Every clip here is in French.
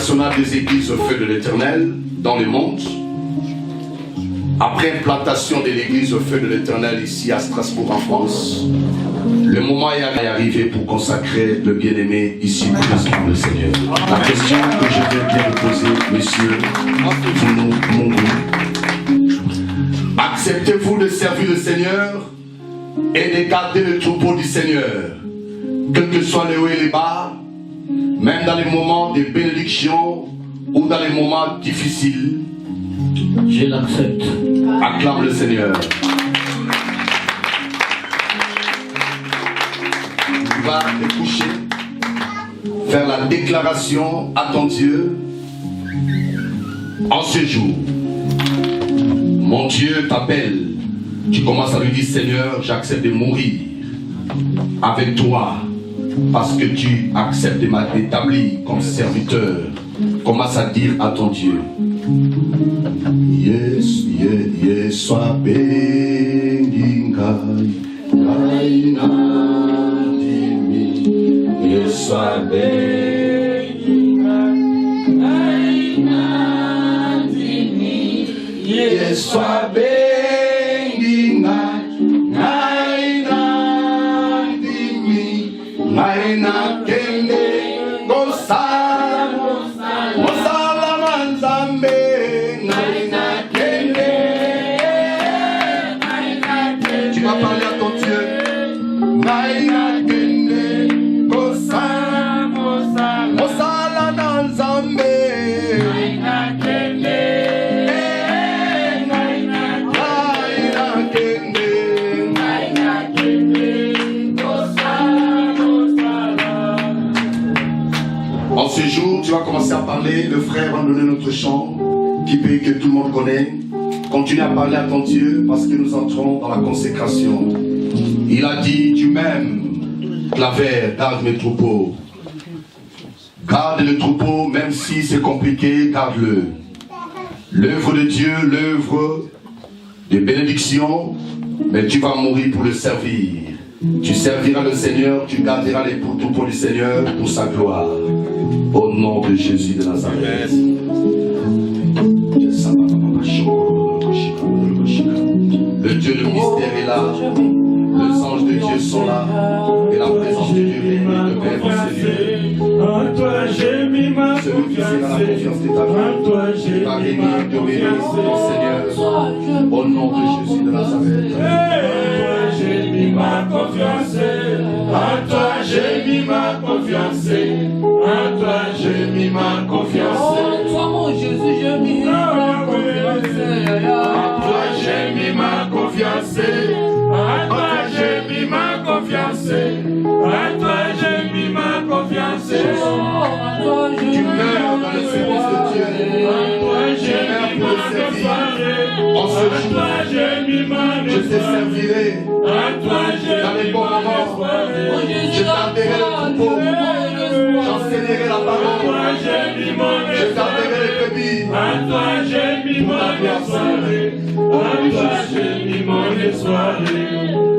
nationale des églises au feu de l'Éternel dans le monde. Après implantation de l'église au feu de l'Éternel ici à Strasbourg en France, le moment est arrivé pour consacrer le bien-aimé ici pour le Seigneur. La question que je viens bien vous poser, monsieur, mon goût, acceptez-vous de servir le Seigneur et de garder le troupeau du Seigneur, quel que soit les hauts et les bas, même dans les moments de bénédiction ou dans les moments difficiles? Je l'accepte. Acclame le Seigneur. Tu vas te coucher, faire la déclaration à ton Dieu en ce jour. Mon Dieu t'appelle. Tu commences à lui dire: Seigneur, j'accepte de mourir avec toi parce que tu acceptes de m'établir comme serviteur. Commence à dire à ton Dieu: Yes, yes, yes, sois béni, Gaïna, yes, sois béni, Gaïna, yes, sois béni, Gaïna, Gaïna, Kende, Gosala, Manzambe. Tu vas parler à ton Dieu. En ce jour, tu vas commencer à parler. Le frère va donner notre chant que tout le monde connaît. Continue à parler à ton Dieu parce que nous entrons dans la consécration. Il a dit: tu m'aimes, Claver, garde mes troupeaux. Garde le troupeau, même si c'est compliqué, garde-le. L'œuvre de Dieu, l'œuvre de bénédiction, mais tu vas mourir pour le servir. Tu serviras le Seigneur, tu garderas les troupeaux du Seigneur pour sa gloire. Au nom de Jésus de Nazareth. Le Dieu de mystère est là. Les anges de Dieu sont là. Et la présence de Dieu règne de paix au Seigneur. En toi j'ai mis ma Celui qui sera la confiance de ta vie, va venir te bénir, mon Seigneur. Au nom de Jésus de Nazareth. En toi j'ai mis ma confiance. En toi j'ai mis ma confiance. En toi j'ai mis ma confiance. En toi, mon Jésus, j'ai mis ma confiance. En toi j'ai mis ma confiance. En toi j'ai mis ma confiance. En toi j'ai mis ma confiance. Tu meurs dans le service de Dieu. Tu meurs pour le servir. En ce jour, je te servirai. Dans les bons moments, je garderai le troupeau. J'enseignerai la parole. Je garderai les brebis. Pour ta gloire, Seigneur.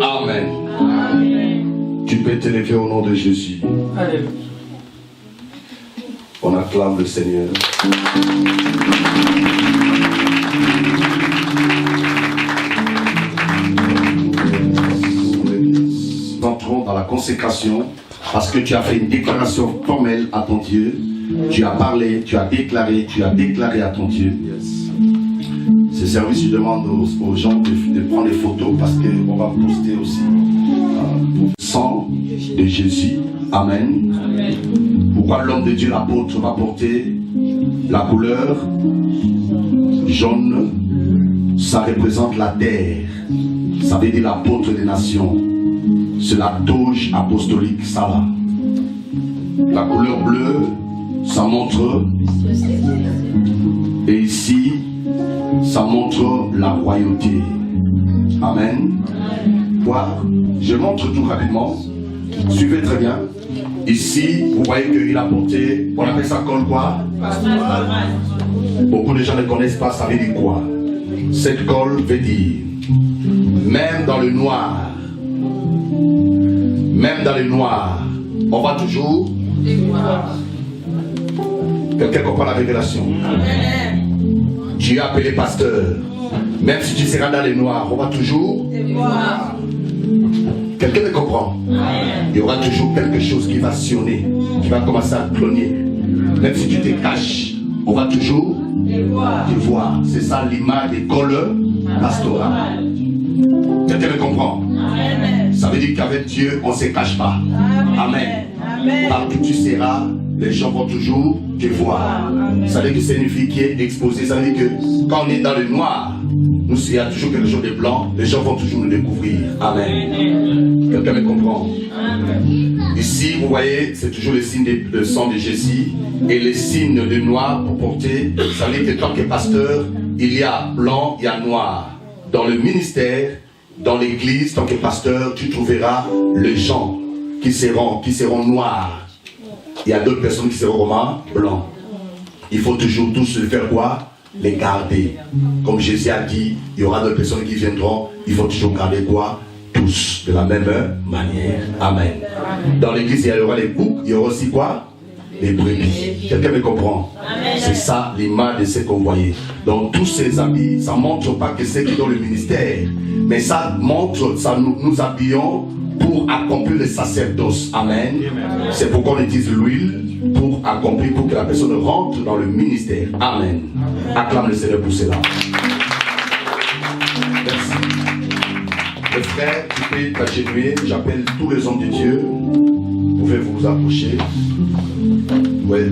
Amen. Tu peux t'élever au nom de Jésus. On acclame le Seigneur. Nous entrons dans la consécration parce que tu as fait une déclaration formelle à ton Dieu. Tu as parlé, tu as déclaré à ton Dieu. Ce service, je demande aux gens de prendre des photos parce qu'on va poster aussi le sang de Jésus. Amen. Pourquoi l'homme de Dieu, l'apôtre, va porter la couleur jaune? Ça représente la terre. Ça veut dire l'apôtre des nations. C'est la toge apostolique, ça là. La couleur bleue, ça montre. Et ici, ça montre la royauté. Amen. Quoi? Je montre tout rapidement. Suivez très bien. Ici, vous voyez qu'il a porté, on appelle ça col quoi? Beaucoup de gens ne connaissent pas, ça veut dire quoi? Cette colle veut dire, même dans le noir, on va toujours Quelqu'un comprend la révélation? Amen. Tu es appelé pasteur. Même si tu seras dans les noirs, on va toujours te voir. Quelqu'un me comprend? Amen. Il y aura toujours quelque chose qui va sonner, qui va commencer à clogner. Même si tu te caches, on va toujours te voir. C'est ça l'image d'école pastorale. Quelqu'un me comprend? Amen. Ça veut dire qu'avec Dieu, on ne se cache pas. Amen. Amen. Partout tu seras, les gens vont toujours te voir. Amen. Ça veut dire que c'est une fille qui est exposée. Ça veut dire que quand on est dans le noir, nous, s'il y a toujours quelque chose de blanc, les gens vont toujours nous découvrir. Amen. Quelqu'un me comprend? Amen. Ici, vous voyez, c'est toujours le signe de sang de Jésus et les signes de noir pour porter. Ça veut dire que tant que pasteur, il y a blanc, il y a noir. Dans le ministère, dans l'église, tant que pasteur, tu trouveras les gens qui seront noirs. Il y a d'autres personnes qui seront blancs. Il faut toujours tous faire quoi? Les garder. Comme Jésus a dit, il y aura d'autres personnes qui viendront. Il faut toujours garder quoi? Tous, de la même manière. Amen. Dans l'église, il y aura les boucs, il y aura aussi quoi? Les brebis. Quelqu'un me comprend? C'est ça l'image de ce qu'on voyait. Donc tous ces habits, ça ne montre pas que c'est qui dans le ministère, mais ça montre, ça nous habillons pour accomplir le sacerdoce. Amen. C'est pourquoi on utilise l'huile pour accomplir, pour que la personne rentre dans le ministère. Amen. Acclame le Seigneur pour cela. Merci. Les frères, tu peux t'agenouiller. J'appelle tous les hommes de Dieu. Vous pouvez vous approcher. Ouais.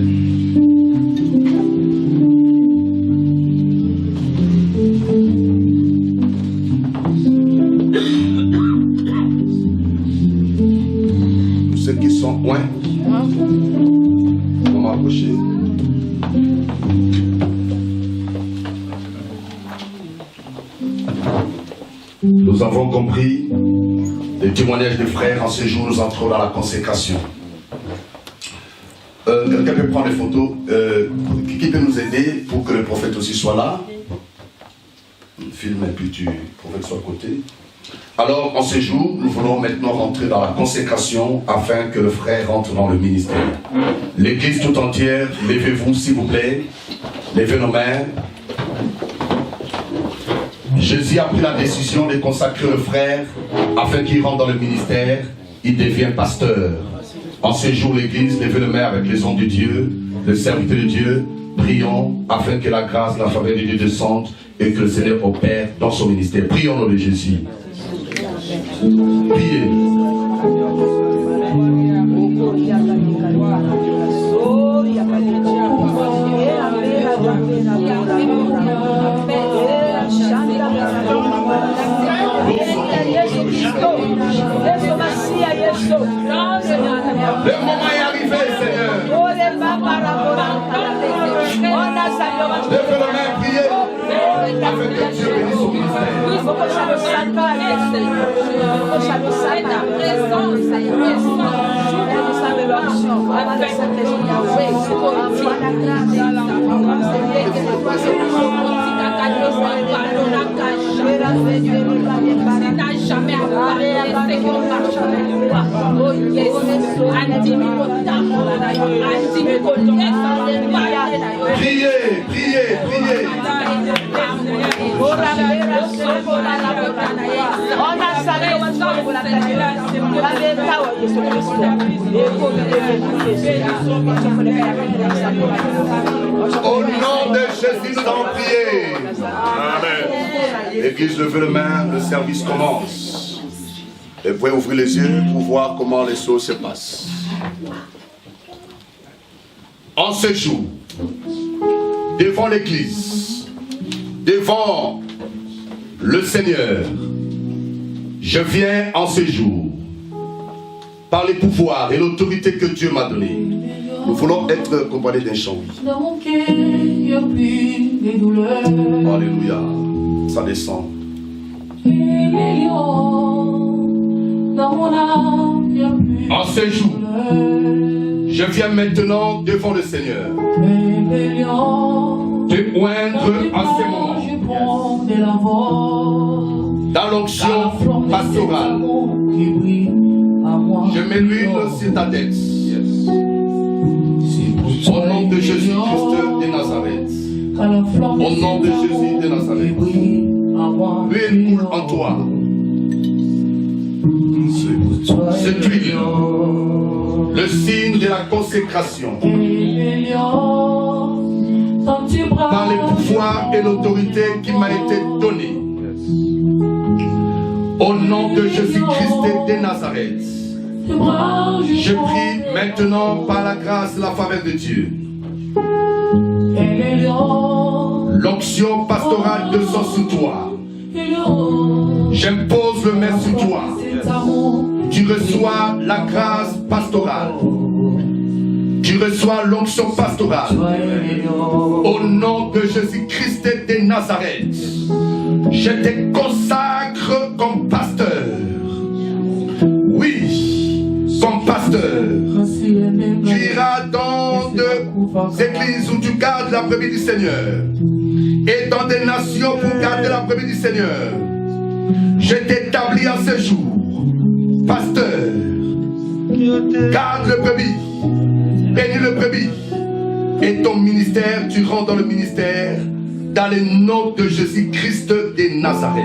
Ceux qui sont loin, on va m'approcher. Nous avons compris les témoignages des frères. En ce jour, nous entrons dans la consécration. Quelqu'un peut prendre les photos. Qui peut nous aider pour que le prophète aussi soit là? Filme et puis le prophète soit à côté. Alors, en ce jour, nous voulons maintenant rentrer dans la consécration afin que le frère rentre dans le ministère. L'église tout entière, levez-vous s'il vous plaît. Levez nos mains. Jésus a pris la décision de consacrer le frère afin qu'il rentre dans le ministère. Il devient pasteur. En ce jour, l'église, levez les mains avec les hommes de Dieu, les serviteurs de Dieu. Prions afin que la grâce, la faveur de Dieu descende et que le Seigneur opère dans son ministère. Prions au nom de Jésus. Priez. Le moment est arrivé, Seigneur. Lève la main, priez. Afin que Dieu bénisse son ministère. Priez, priez, priez. Au nom de Jésus, nous allons prier. Amen. L'église levez les mains, le service commence. Et vous pouvez ouvrir les yeux pour voir comment les choses se passent. En ce jour, devant l'église, devant le Seigneur, je viens en ce jour, par les pouvoirs et l'autorité que Dieu m'a donnée. Nous voulons être accompagnés d'un chant. Dans mon cœur, il n'y a plus de douleur. Alléluia. Ça descend. Dans mon âme, il n'y a plus en ce jour, je viens maintenant devant le Seigneur te oindre en ce moment. Dans l'onction pastorale, je mets l'huile sur ta tête. Au nom de Jésus-Christ de Nazareth. Au nom de Jésus de Nazareth. L'huile coule en toi. Cette huile, le signe de la consécration. Par les pouvoirs et l'autorité qui m'a été donnée. Au nom de Jésus-Christ de Nazareth. Je prie maintenant par la grâce et la faveur de Dieu. L'onction pastorale descend sur toi. J'impose le main sur toi. Tu reçois la grâce pastorale. Tu reçois l'onction pastorale. Au nom de Jésus-Christ de Nazareth, je te consacre comme pasteur. Oui, comme pasteur. Tu iras dans des églises où tu gardes la brebis du Seigneur. Et dans des nations pour garder la brebis du Seigneur. Je t'établis en ce jour, pasteur. Garde le brebis. Bénis le brebis. Et ton ministère, tu rentres dans le ministère dans le nom de Jésus-Christ de Nazareth.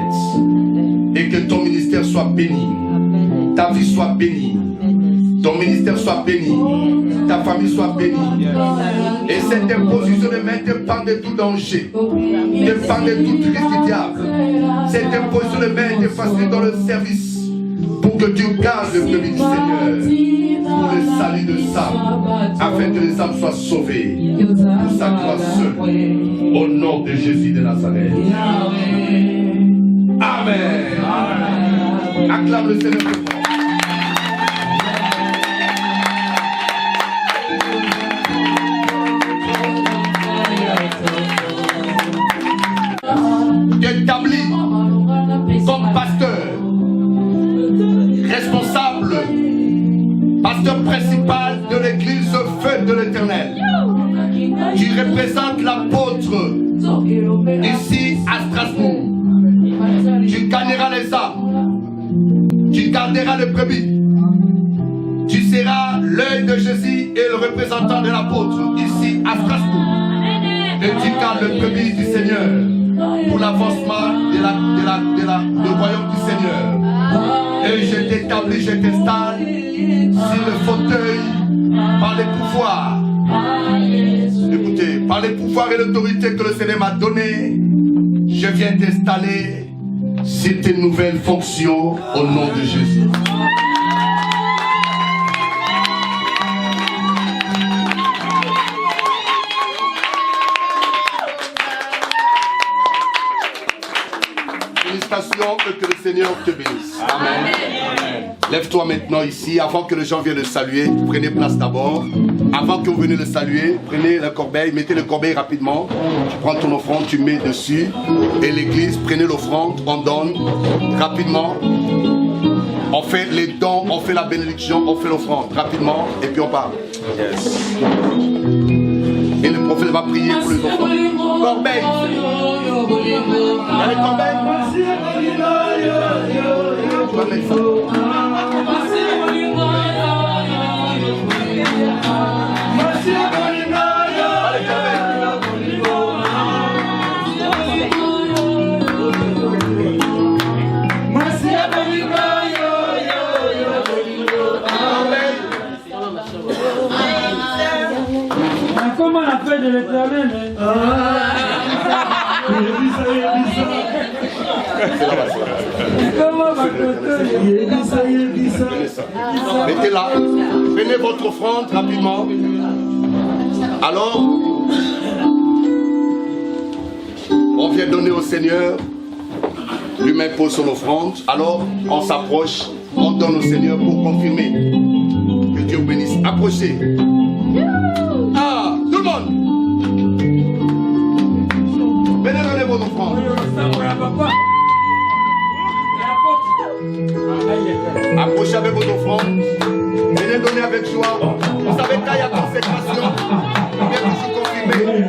Et que ton ministère soit béni. Ta vie soit bénie. Ton ministère soit béni. Ta famille soit bénie. Et cette imposition de main dépend de tout danger. Dépend de tout risque du diable. Cette imposition de main te facilite dans le service. Pour que tu gardes le brebis du Seigneur. Pour le salut de âmes. Afin que les âmes soient sauvées. Pour sa gloire seule. Au nom de Jésus de Nazareth. Amen. Acclame le Seigneur. Établi comme pasteur, responsable, pasteur principal de l'église Feu de l'Éternel. Tu représentes l'apôtre ici à Strasbourg. Tu gagneras les âmes. Tu garderas le brebis. Tu seras l'œil de Jésus et le représentant de l'apôtre ici à Strasbourg. Et tu gardes le brebis du Seigneur pour l'avancement du royaume du Seigneur. Et je t'établis, je t'installe sur le fauteuil par les pouvoirs. Écoutez, par les pouvoirs et l'autorité que le Seigneur m'a donné, je viens t'installer sur tes nouvelles fonctions au nom de Jésus. Félicitations et que le Seigneur te bénisse. Amen. Lève-toi maintenant ici, avant que les gens viennent le saluer. Prenez place d'abord. Avant que vous veniez le saluer, prenez la corbeille, mettez le corbeille rapidement. Tu prends ton offrande, tu mets dessus. Et l'église, prenez l'offrande, on donne rapidement. On fait les dons, on fait la bénédiction, on fait l'offrande rapidement. Et puis on part. Yes. Et le prophète va prier pour les offrandes. Corbeille. Allez, corbeille. Tu vas mettre ça. Comment la fête de l'Éternel? Mettez là, prenez votre offrande rapidement. Alors, on vient donner au Seigneur, lui-même pose son offrande. Alors, on s'approche, on donne au Seigneur pour confirmer. Que Dieu vous bénisse. Approchez. Ah, tout le monde. Venez donner votre offrande. Approchez avec votre offrande. Venez donner avec joie. Vous savez quand il y a consécration, il vient toujours confirmer.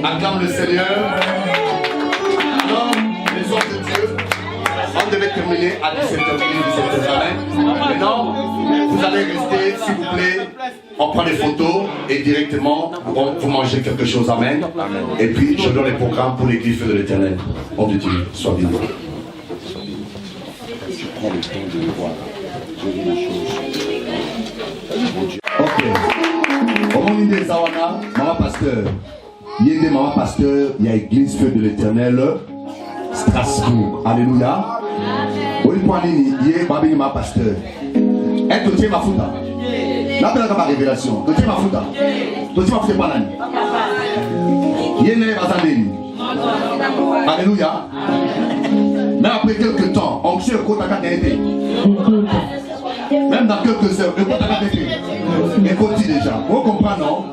Acclame le Seigneur. Alors, les hommes de Dieu, on devait terminer à 17h. Maintenant, vous allez rester, s'il vous plaît. On prend des photos et directement, vous mangez quelque chose. Amen. Et puis, je donne les programmes pour l'église de l'Éternel. Nom de Dieu, sois béni. Tu prends le temps de voir. Gérer les choses. Ok. Au nom de Zawana, maman pasteur. Il y a maman pasteur, il y a l'église Feu de l'Éternel, Strasbourg. Alléluia. Oui, pour aller, il y a Babi maman pasteur. Est-ce que tu es ma fouta? Là, tu as ma révélation. Tu es ma fouta. Tu es ma fouta. Il y a une bazandéni. Alléluia. Mais après quelques temps, on sait qu'on a été. Même dans quelques heures, le compte a été. Mais continue déjà. Vous comprenez, non?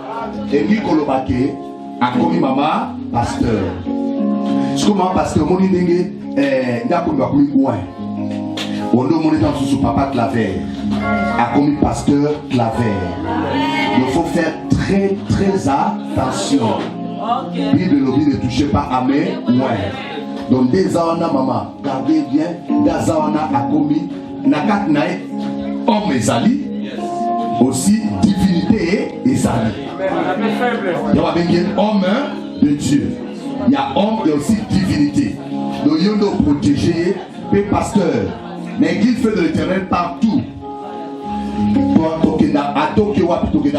Et Nicolo Baké a commis maman pasteur. Ce que maman pasteur, mon idée, il a commis ouin. On doit monter dans sous papa Claver. A commis pasteur Claver. Il faut faire très très attention. Bible lobby ne touchez pas à mes moyens. Donc des ans maman, gardez bien, des ans a commis, nakat nae, homme ezali, aussi divinité et ezali. Il y a bien homme de Dieu. Il y a homme et aussi divinité. Donc il y a nos protégés, les pasteurs. L'église fait de l'éternel partout.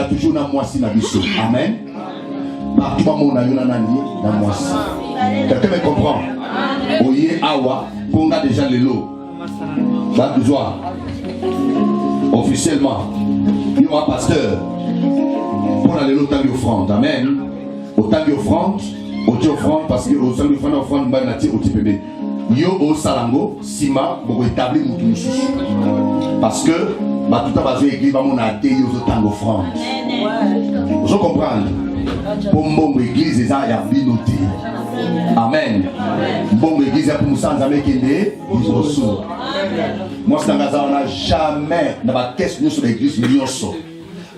Toujours dans moi si amen. Partout on a dans moi. Quelqu'un me comprend? Oye awa, ponga déjà les lots. Ça besoin. Officiellement, il y a un pasteur. Pour aller au temps d'offrande, amen. Au temps d'offrande, parce que au temps d'offrande, offrande va natir au TPB. Yo au salango, sima, pour établir mon tout. Parce que ma tout à l'église va mon athée au temps d'offrande. Vous comprenez? Pour mon église, il y a bien noté. Amen. Bon église pour nous sans jamais qu'il est, ils reçoivent. Moi, c'est un gars, on n'a jamais, dans ma caisse, nous sur l'église, nous sommes.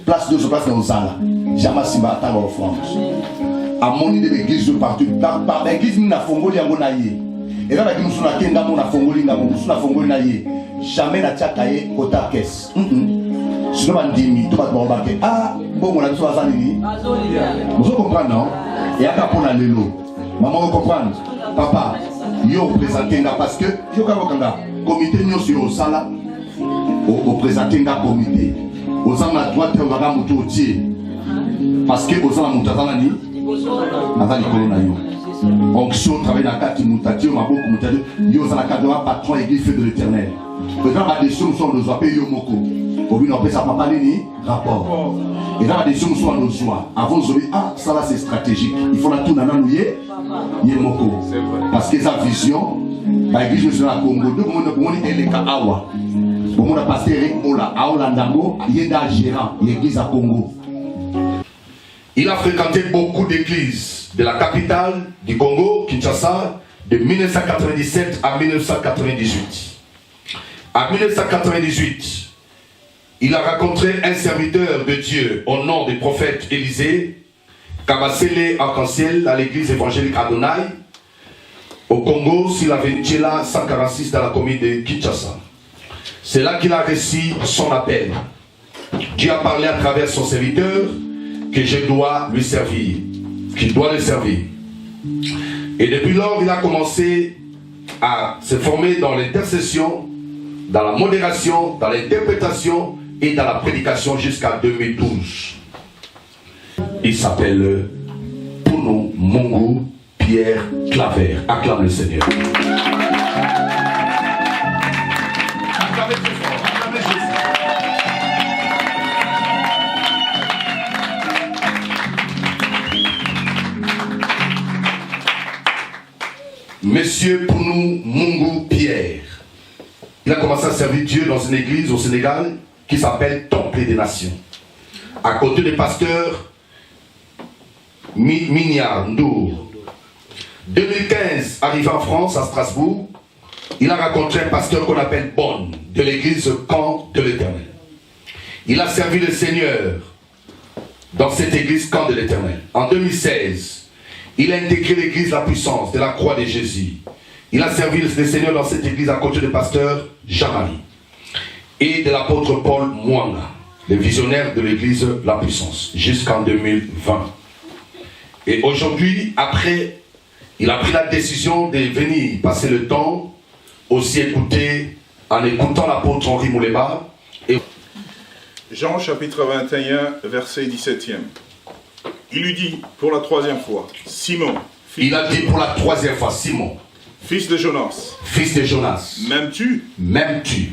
Place de place dans le salle. Jamais si ma table offrande. À mon idée de l'église, je partout. Par l'église, nous avons fongoli à mon aïe. Et là, nous sommes là, nous avons fongoli, nous avons fongoli aïe. Jamais n'a tchakaye au ta caisse. Sinon, on dit, tu vas te remarquer. Ah, bon, on a besoin de ça. Vous comprenez, non? Et après, on a le lot. Maman, vous comprenez? Papa, yo présentez parce que yo kanga comité nous sur au sala au présenter un comité. Aux ans la droite on va monter au tiers. Parce que aux ans la montazana ni azali kolona yo. Onction travaille dans quatre montati au maboko montati yo za la cadre patron église de l'éternel. Présent la décision sont nos appels yo moko. Au but on peut ça papa ni rapport. Et là la décision sont nos joie. Avant de ah ça là c'est stratégique. Il faut la tout nana nouyer. Parce que sa vision, l'église de la Congo, tout le monde est le cas awa. Tout le monde a passé avec Mola, Aola Ndango, il est gérant, l'église à Congo. Il a fréquenté beaucoup d'églises de la capitale du Congo, Kinshasa, de 1997 à 1998. En 1998, il a rencontré un serviteur de Dieu au nom du prophète Élisée, Kabasele Arc-en-Ciel à l'église évangélique Adonai au Congo, s'il avait été là 146 dans la commune de Kinshasa. C'est là qu'il a reçu son appel. Dieu a parlé à travers son serviteur que je dois lui servir, qu'il doit le servir. Et depuis lors, il a commencé à se former dans l'intercession, dans la modération, dans l'interprétation et dans la prédication jusqu'à 2012. Il s'appelle Pounou Mungu Pierre Claver. Acclame le Seigneur. Acclamez très fort. Acclamez Jésus. Monsieur Pounou Mungu Pierre. Il a commencé à servir Dieu dans une église au Sénégal qui s'appelle Temple des Nations. À côté des pasteurs Mignard Ndour. 2015, arrivé en France, à Strasbourg, il a rencontré un pasteur qu'on appelle Bonne, de l'église Camp de l'Éternel. Il a servi le Seigneur dans cette église Camp de l'Éternel. En 2016, il a intégré l'église La Puissance de la Croix de Jésus. Il a servi le Seigneur dans cette église à côté du pasteur Jean-Marie et de l'apôtre Paul Mwanga, le visionnaire de l'église La Puissance, jusqu'en 2020. Et aujourd'hui, après, il a pris la décision de venir passer le temps aussi en écoutant l'apôtre Henri Mouleba. Jean chapitre 21, verset 17e. Il lui dit pour la troisième fois, Simon. Il a dit pour la troisième fois, Simon. Fils de Jonas. Fils de Jonas. M'aimes-tu? M'aimes-tu?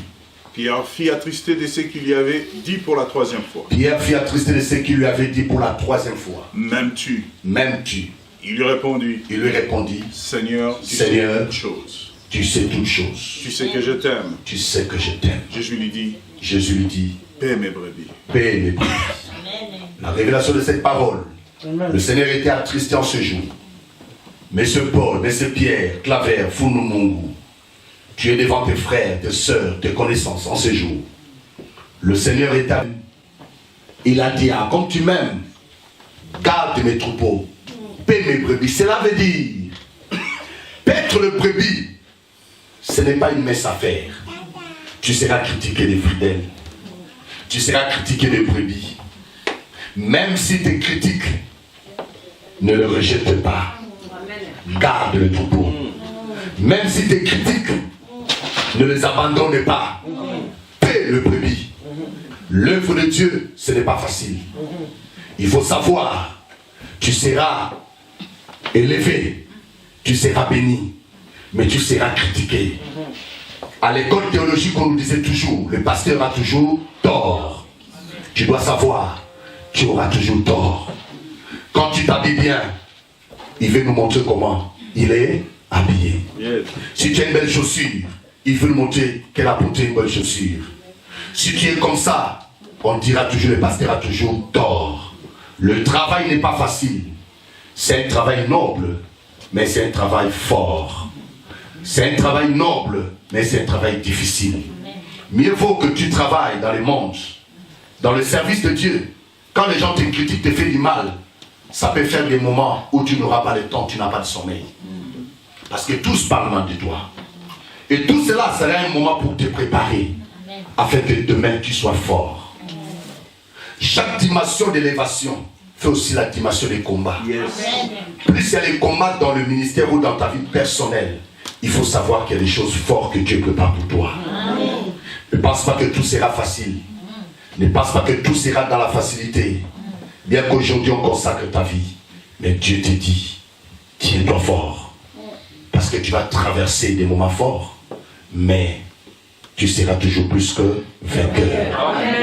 Pierre fit attristé de ce qu'il lui avait dit pour la troisième fois. Pierre fit attristé de ce qu'il lui avait dit pour la troisième fois. M'aimes-tu? M'aimes-tu? Il lui répondit. Seigneur, tu sais toutes choses. Tu sais toutes choses. Tu sais que je t'aime. Tu sais que je t'aime. Jésus lui dit. Paie mes brebis. Paie mes brebis. La révélation de cette parole. Amen. Le Seigneur était attristé en ce jour. Monsieur Paul, Monsieur Pierre, Claver, Pounou Mungu, tu es devant tes frères, tes sœurs, tes connaissances en ce jour. Le Seigneur est à... Il a dit, ah, comme tu m'aimes, garde mes troupeaux. paie mes brebis. Cela veut dire, paître le brebis, ce n'est pas une mince affaire. Tu seras critiqué des fidèles. Tu seras critiqué des brebis. Même si tu critiques, ne le rejette pas. Garde le troupeau. Même si tu critiques, ne les abandonne pas. Paie le brebis. L'œuvre de Dieu, ce n'est pas facile. Il faut savoir, tu seras élevé, tu seras béni, mais tu seras critiqué. À l'école théologique, on nous disait toujours, le pasteur a toujours tort. Tu dois savoir, tu auras toujours tort. Quand tu t'habilles bien, il veut nous montrer comment il est habillé. Yes. Si tu as une belle chaussure, il veut nous montrer qu'elle a porté une bonne chaussure. Si tu es comme ça, on dira toujours, le pasteur a toujours tort. Le travail n'est pas facile. C'est un travail noble, mais c'est un travail fort. C'est un travail noble, mais c'est un travail difficile. Mieux vaut que tu travailles dans les mondes, dans le service de Dieu. Quand les gens te critiquent, te font du mal, ça peut faire des moments où tu n'auras pas le temps, tu n'as pas de sommeil. Parce que tous parlent de toi. Et tout cela sera un moment pour te préparer, afin que demain tu sois fort. Chaque dimension d'élévation fait aussi la dimension des combats. Yes. Plus il y a les combats dans le ministère ou dans ta vie personnelle, il faut savoir qu'il y a des choses fortes que Dieu prépare pour toi. Amen. Ne pense pas que tout sera facile. Ne pense pas que tout sera dans la facilité. Bien qu'aujourd'hui on consacre ta vie, mais Dieu te dit, tiens-toi fort. Parce que tu vas traverser des moments forts, mais tu seras toujours plus que vainqueur. Amen.